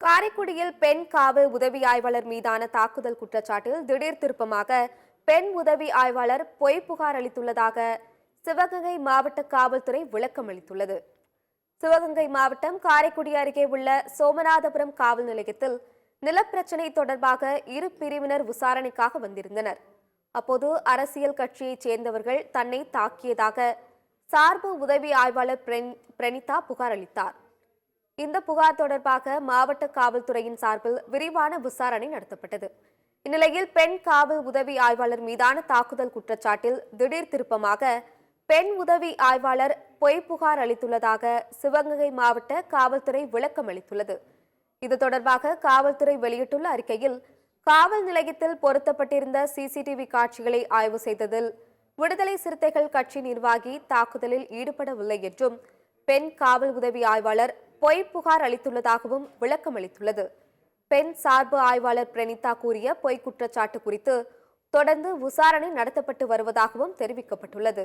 காரைக்குடியில் பெண் காவல் உதவி ஆய்வாளர் மீதான தாக்குதல் குற்றச்சாட்டில் திடீர் திருப்பமாக பெண் உதவி ஆய்வாளர் பொய் புகார் அளித்துள்ளதாக சிவகங்கை மாவட்ட காவல்துறை விளக்கம் அளித்துள்ளது. சிவகங்கை மாவட்டம் காரைக்குடி அருகே உள்ள சோமநாதபுரம் காவல் நிலையத்தில் நிலப்பிரச்சினை தொடர்பாக இரு பிரிவினர் விசாரணைக்காக வந்திருந்தனர். அப்போது அரசியல் கட்சியைச் சேர்ந்தவர்கள் தன்னை தாக்கியதாக சார்பு உதவி ஆய்வாளர் பிரணிதா புகார் அளித்தார். இந்த புகார் தொடர்பாக மாவட்ட காவல்துறையின் சார்பில் விரிவான விசாரணை நடத்தப்பட்டது. இந்நிலையில் பெண் காவல் உதவி ஆய்வாளர் மீதான தாக்குதல் குற்றச்சாட்டில் திடீர் திருப்பமாக பெண் உதவி ஆய்வாளர் பொய் புகார் அளித்துள்ளதாக சிவகங்கை மாவட்ட காவல்துறை விளக்கம் அளித்துள்ளது. இது தொடர்பாக காவல்துறை வெளியிட்டுள்ள அறிக்கையில், காவல் நிலையத்தில் பொருத்தப்பட்டிருந்த சிசிடிவி காட்சிகளை ஆய்வு செய்ததில் விடுதலை சிறுத்தைகள் கட்சி நிர்வாகி தாக்குதலில் ஈடுபடவில்லை என்றும், பெண் காவல் உதவி ஆய்வாளர் பொய் புகார் அளித்துள்ளதாகவும் விளக்கம் அளித்துள்ளது. பெண் சார்பு ஆய்வாளர் பிரணிதா கூறிய பொய் குற்றச்சாட்டு குறித்து தொடர்ந்து விசாரணை நடத்தப்பட்டு வருவதாகவும் தெரிவிக்கப்பட்டுள்ளது.